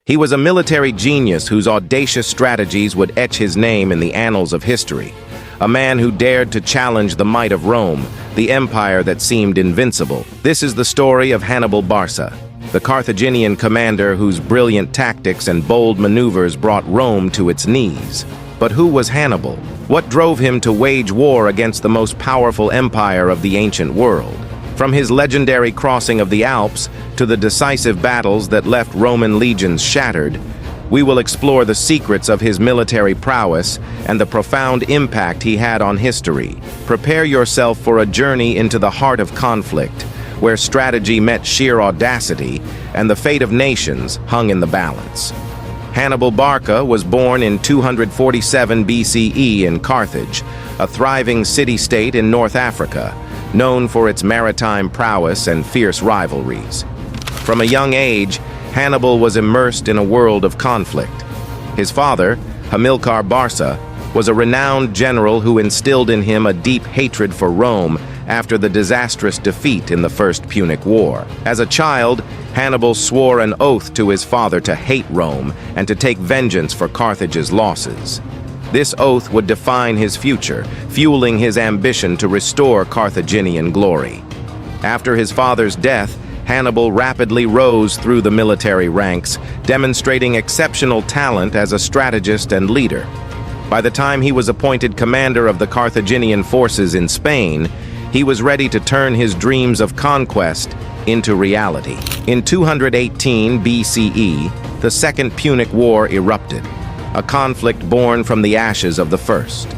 He was a military genius whose audacious strategies would etch his name in the annals of history. A man who dared to challenge the might of Rome, the empire that seemed invincible. This is the story of Hannibal Barca, the Carthaginian commander whose brilliant tactics and bold maneuvers brought Rome to its knees. But who was Hannibal? What drove him to wage war against the most powerful empire of the ancient world? From his legendary crossing of the Alps to the decisive battles that left Roman legions shattered, we will explore the secrets of his military prowess and the profound impact he had on history. Prepare yourself for a journey into the heart of conflict, where strategy met sheer audacity and the fate of nations hung in the balance. Hannibal Barca was born in 247 BCE in Carthage, a thriving city-state in North Africa, known for its maritime prowess and fierce rivalries. From a young age, Hannibal was immersed in a world of conflict. His father, Hannibal Barca, was a renowned general who instilled in him a deep hatred for Rome after the disastrous defeat in the First Punic War. As a child, Hannibal swore an oath to his father to hate Rome and to take vengeance for Carthage's losses. This oath would define his future, fueling his ambition to restore Carthaginian glory. After his father's death, Hannibal rapidly rose through the military ranks, demonstrating exceptional talent as a strategist and leader. By the time he was appointed commander of the Carthaginian forces in Spain, he was ready to turn his dreams of conquest into reality. In 218 BCE, the Second Punic War erupted, a conflict born from the ashes of the first.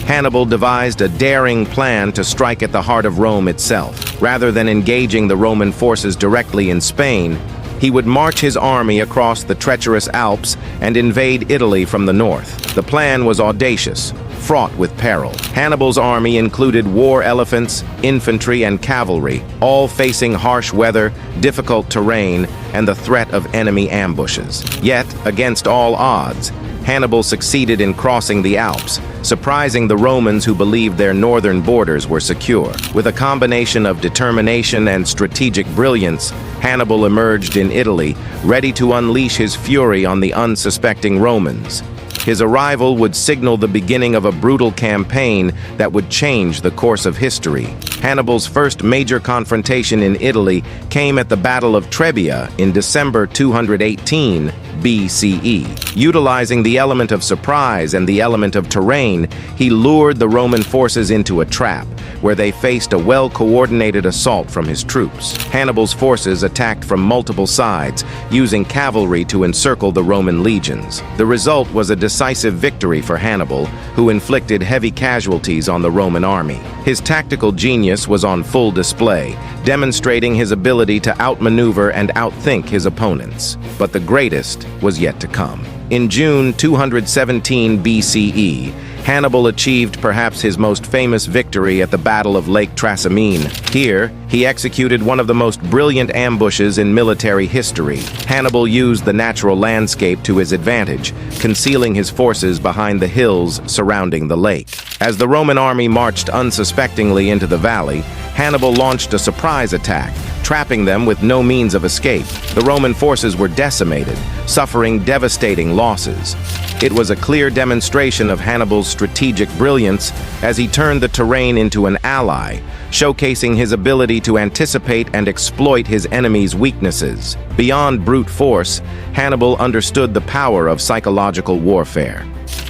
Hannibal devised a daring plan to strike at the heart of Rome itself. Rather than engaging the Roman forces directly in Spain, he would march his army across the treacherous Alps and invade Italy from the north. The plan was audacious, fraught with peril. Hannibal's army included war elephants, infantry, and cavalry, all facing harsh weather, difficult terrain, and the threat of enemy ambushes. Yet, against all odds, Hannibal succeeded in crossing the Alps, surprising the Romans who believed their northern borders were secure. With a combination of determination and strategic brilliance, Hannibal emerged in Italy, ready to unleash his fury on the unsuspecting Romans. His arrival would signal the beginning of a brutal campaign that would change the course of history. Hannibal's first major confrontation in Italy came at the Battle of Trebia in December 218 BCE. Utilizing the element of surprise and the element of terrain, he lured the Roman forces into a trap, where they faced a well-coordinated assault from his troops. Hannibal's forces attacked from multiple sides, using cavalry to encircle the Roman legions. The result was a decisive victory for Hannibal, who inflicted heavy casualties on the Roman army. His tactical genius was on full display, demonstrating his ability to outmaneuver and outthink his opponents. But the greatest was yet to come. In June 217 BCE, Hannibal achieved perhaps his most famous victory at the Battle of Lake Trasimene. Here, he executed one of the most brilliant ambushes in military history. Hannibal used the natural landscape to his advantage, concealing his forces behind the hills surrounding the lake. As the Roman army marched unsuspectingly into the valley, Hannibal launched a surprise attack, trapping them with no means of escape. The Roman forces were decimated, suffering devastating losses. It was a clear demonstration of Hannibal's strategic brilliance as he turned the terrain into an ally, showcasing his ability to anticipate and exploit his enemy's weaknesses. Beyond brute force, Hannibal understood the power of psychological warfare.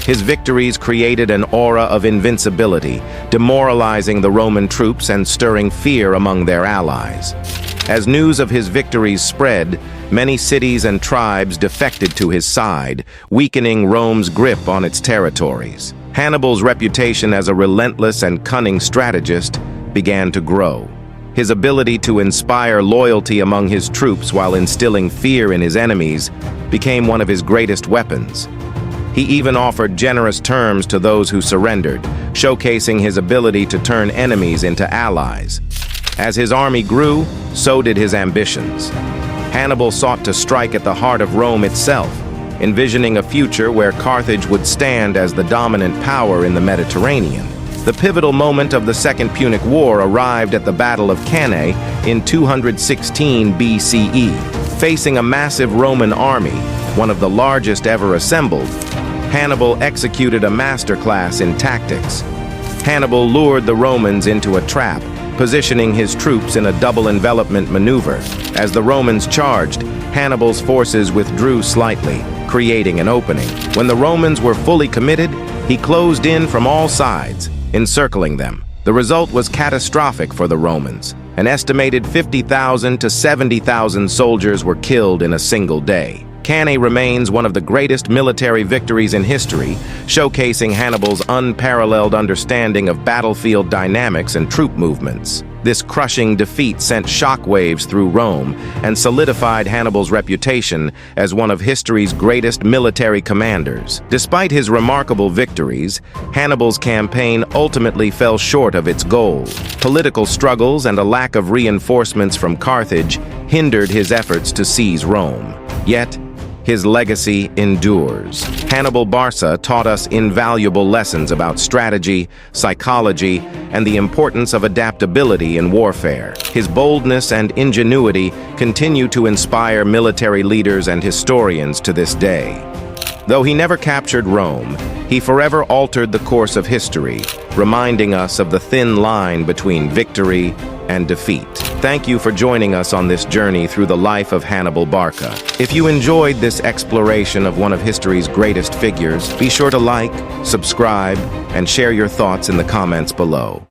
His victories created an aura of invincibility, demoralizing the Roman troops and stirring fear among their allies. As news of his victories spread, many cities and tribes defected to his side, weakening Rome's grip on its territories. Hannibal's reputation as a relentless and cunning strategist began to grow. His ability to inspire loyalty among his troops while instilling fear in his enemies became one of his greatest weapons. He even offered generous terms to those who surrendered, showcasing his ability to turn enemies into allies. As his army grew, so did his ambitions. Hannibal sought to strike at the heart of Rome itself, envisioning a future where Carthage would stand as the dominant power in the Mediterranean. The pivotal moment of the Second Punic War arrived at the Battle of Cannae in 216 BCE. Facing a massive Roman army, one of the largest ever assembled, Hannibal executed a masterclass in tactics. Hannibal lured the Romans into a trap, positioning his troops in a double envelopment maneuver. As the Romans charged, Hannibal's forces withdrew slightly, creating an opening. When the Romans were fully committed, he closed in from all sides, encircling them. The result was catastrophic for the Romans. An estimated 50,000 to 70,000 soldiers were killed in a single day. Cannae remains one of the greatest military victories in history, showcasing Hannibal's unparalleled understanding of battlefield dynamics and troop movements. This crushing defeat sent shockwaves through Rome and solidified Hannibal's reputation as one of history's greatest military commanders. Despite his remarkable victories, Hannibal's campaign ultimately fell short of its goal. Political struggles and a lack of reinforcements from Carthage hindered his efforts to seize Rome. Yet, his legacy endures. Hannibal Barca taught us invaluable lessons about strategy, psychology, and the importance of adaptability in warfare. His boldness and ingenuity continue to inspire military leaders and historians to this day. Though he never captured Rome, he forever altered the course of history, reminding us of the thin line between victory and defeat. Thank you for joining us on this journey through the life of Hannibal Barca. If you enjoyed this exploration of one of history's greatest figures, be sure to like, subscribe, and share your thoughts in the comments below.